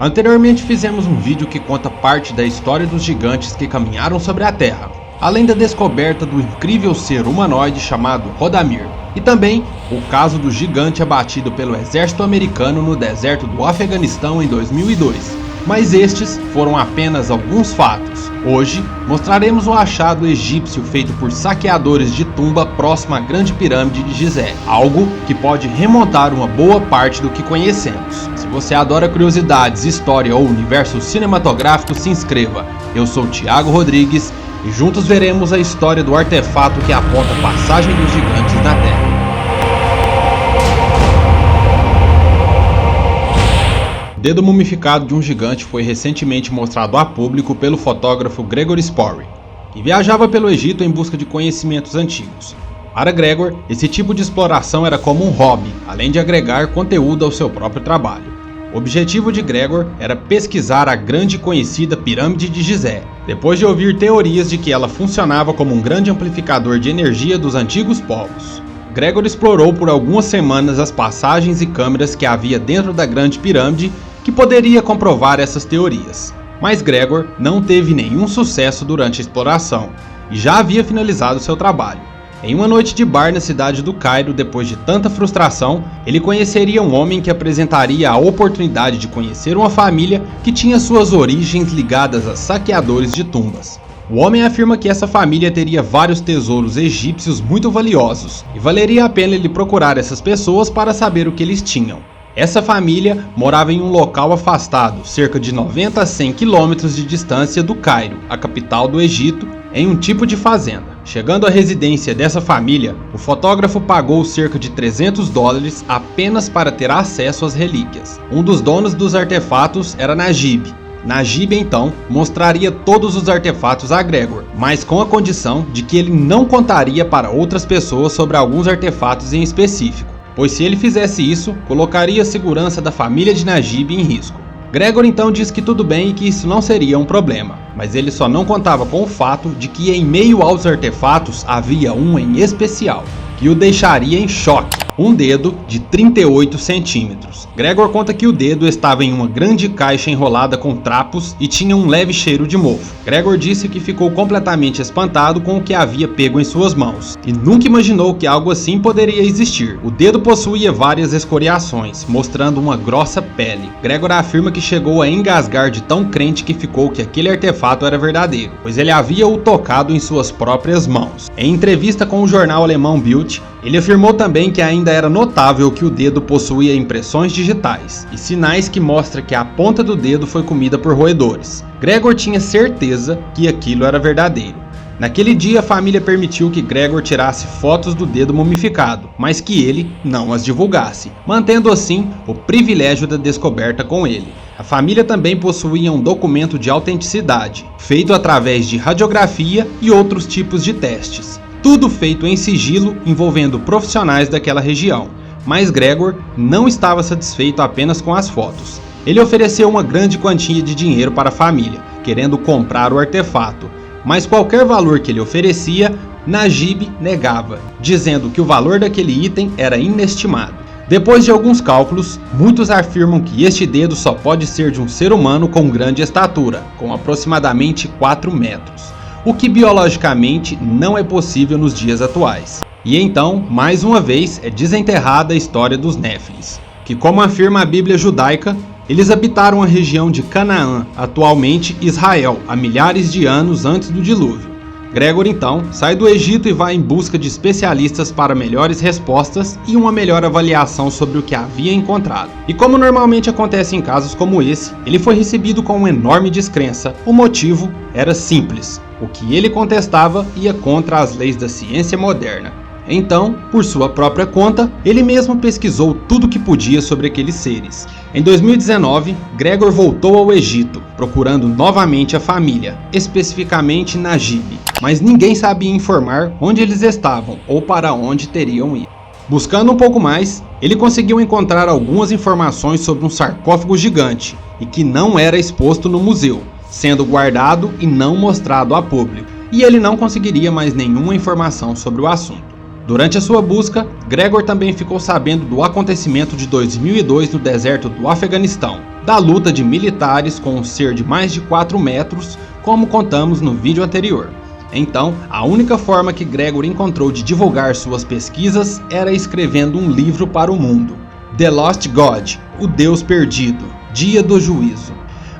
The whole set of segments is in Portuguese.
Anteriormente fizemos um vídeo que conta parte da história dos gigantes que caminharam sobre a Terra, além da descoberta do incrível ser humanoide chamado Rodamir, e também o caso do gigante abatido pelo exército americano no deserto do Afeganistão em 2002. Mas estes foram apenas alguns fatos. Hoje mostraremos o achado egípcio feito por saqueadores de tumba próximo à Grande Pirâmide de Gizé, algo que pode remontar uma boa parte do que conhecemos. Se você adora curiosidades, história ou universo cinematográfico, se inscreva. Eu sou Thiago Rodrigues e juntos veremos a história do artefato que aponta a passagem dos gigantes na Terra. O dedo mumificado de um gigante foi recentemente mostrado a público pelo fotógrafo Gregor Spory, que viajava pelo Egito em busca de conhecimentos antigos. Para Gregor, esse tipo de exploração era como um hobby, além de agregar conteúdo ao seu próprio trabalho. O objetivo de Gregor era pesquisar a grande e conhecida Pirâmide de Gizé, depois de ouvir teorias de que ela funcionava como um grande amplificador de energia dos antigos povos. Gregor explorou por algumas semanas as passagens e câmeras que havia dentro da Grande Pirâmide que poderia comprovar essas teorias. Mas Gregor não teve nenhum sucesso durante a exploração e já havia finalizado seu trabalho. Em uma noite de bar na cidade do Cairo, depois de tanta frustração, ele conheceria um homem que apresentaria a oportunidade de conhecer uma família que tinha suas origens ligadas a saqueadores de tumbas. O homem afirma que essa família teria vários tesouros egípcios muito valiosos e valeria a pena ele procurar essas pessoas para saber o que eles tinham. Essa família morava em um local afastado, cerca de 90 a 100 quilômetros de distância do Cairo, a capital do Egito, em um tipo de fazenda. Chegando à residência dessa família, o fotógrafo pagou cerca de $300 apenas para ter acesso às relíquias. Um dos donos dos artefatos era Najib. Najib então mostraria todos os artefatos a Gregor, mas com a condição de que ele não contaria para outras pessoas sobre alguns artefatos em específico, pois se ele fizesse isso, colocaria a segurança da família de Najib em risco. Gregor então disse que tudo bem e que isso não seria um problema, mas ele só não contava com o fato de que em meio aos artefatos havia um em especial, que o deixaria em choque. Um dedo de 38 centímetros. Gregor conta que o dedo estava em uma grande caixa enrolada com trapos e tinha um leve cheiro de mofo. Gregor disse que ficou completamente espantado com o que havia pego em suas mãos e nunca imaginou que algo assim poderia existir. O dedo possuía várias escoriações, mostrando uma grossa pele. Gregor afirma que chegou a engasgar de tão crente que ficou que aquele artefato era verdadeiro, pois ele havia o tocado em suas próprias mãos. Em entrevista com o jornal alemão Bild, ele afirmou também que ainda era notável que o dedo possuía impressões digitais e sinais que mostram que a ponta do dedo foi comida por roedores. Gregor tinha certeza que aquilo era verdadeiro. Naquele dia, a família permitiu que Gregor tirasse fotos do dedo mumificado, mas que ele não as divulgasse, mantendo assim o privilégio da descoberta com ele. A família também possuía um documento de autenticidade, feito através de radiografia e outros tipos de testes. Tudo feito em sigilo envolvendo profissionais daquela região, mas Gregor não estava satisfeito apenas com as fotos. Ele ofereceu uma grande quantia de dinheiro para a família, querendo comprar o artefato, mas qualquer valor que ele oferecia, Najib negava, dizendo que o valor daquele item era inestimado. Depois de alguns cálculos, muitos afirmam que este dedo só pode ser de um ser humano com grande estatura, com aproximadamente 4 metros. O que biologicamente não é possível nos dias atuais. E então, mais uma vez, é desenterrada a história dos Néfilis, que, como afirma a Bíblia judaica, eles habitaram a região de Canaã, atualmente Israel, há milhares de anos antes do dilúvio. Gregor então sai do Egito e vai em busca de especialistas para melhores respostas e uma melhor avaliação sobre o que havia encontrado. E como normalmente acontece em casos como esse, ele foi recebido com uma enorme descrença. O motivo era simples: o que ele contestava ia contra as leis da ciência moderna. Então, por sua própria conta, ele mesmo pesquisou tudo o que podia sobre aqueles seres. Em 2019, Gregor voltou ao Egito, procurando novamente a família, especificamente Najib, mas ninguém sabia informar onde eles estavam ou para onde teriam ido. Buscando um pouco mais, ele conseguiu encontrar algumas informações sobre um sarcófago gigante e que não era exposto no museu, sendo guardado e não mostrado a público, e ele não conseguiria mais nenhuma informação sobre o assunto. Durante a sua busca, Gregor também ficou sabendo do acontecimento de 2002 no deserto do Afeganistão, da luta de militares com um ser de mais de 4 metros, como contamos no vídeo anterior. Então, a única forma que Gregor encontrou de divulgar suas pesquisas era escrevendo um livro para o mundo. The Lost God, o Deus Perdido, Dia do Juízo.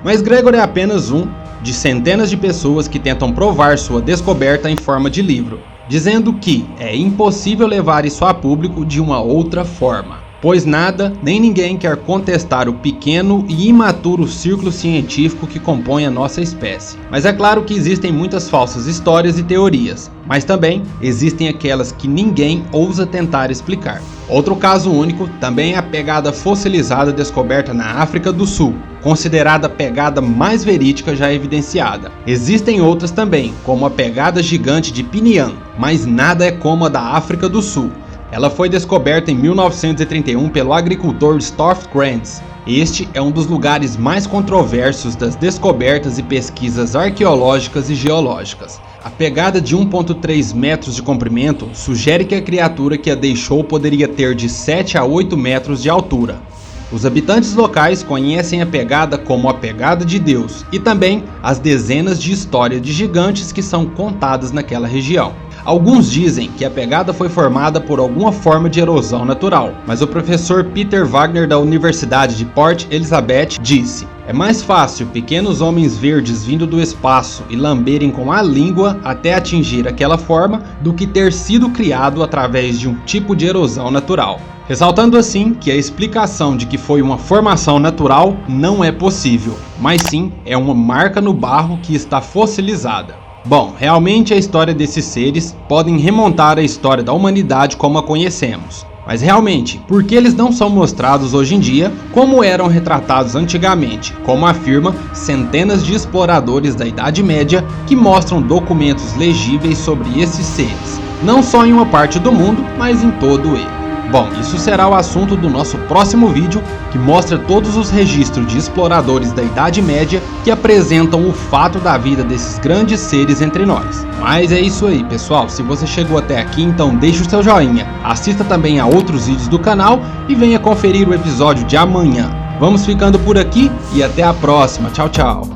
Mas Gregor é apenas um de centenas de pessoas que tentam provar sua descoberta em forma de livro, dizendo que é impossível levar isso a público de uma outra forma, pois nada nem ninguém quer contestar o pequeno e imaturo círculo científico que compõe a nossa espécie. Mas é claro que existem muitas falsas histórias e teorias, mas também existem aquelas que ninguém ousa tentar explicar. Outro caso único também é a pegada fossilizada descoberta na África do Sul, considerada a pegada mais verídica já evidenciada. Existem outras também, como a pegada gigante de Pinian, mas nada é como a da África do Sul. Ela foi descoberta em 1931 pelo agricultor Storff Krantz. Este é um dos lugares mais controversos das descobertas e pesquisas arqueológicas e geológicas. A pegada de 1,3 metros de comprimento sugere que a criatura que a deixou poderia ter de 7 a 8 metros de altura. Os habitantes locais conhecem a pegada como a pegada de Deus e também as dezenas de histórias de gigantes que são contadas naquela região. Alguns dizem que a pegada foi formada por alguma forma de erosão natural, mas o professor Peter Wagner da Universidade de Port Elizabeth disse: é mais fácil pequenos homens verdes vindo do espaço e lamberem com a língua até atingir aquela forma do que ter sido criado através de um tipo de erosão natural. Ressaltando assim que a explicação de que foi uma formação natural não é possível, mas sim é uma marca no barro que está fossilizada. Bom, realmente a história desses seres podem remontar à história da humanidade como a conhecemos. Mas realmente, por que eles não são mostrados hoje em dia como eram retratados antigamente, como afirma centenas de exploradores da Idade Média que mostram documentos legíveis sobre esses seres, não só em uma parte do mundo, mas em todo ele. Bom, isso será o assunto do nosso próximo vídeo, que mostra todos os registros de exploradores da Idade Média que apresentam o fato da vida desses grandes seres entre nós. Mas é isso aí, pessoal. Se você chegou até aqui, então deixe o seu joinha, assista também a outros vídeos do canal e venha conferir o episódio de amanhã. Vamos ficando por aqui e até a próxima. Tchau, tchau.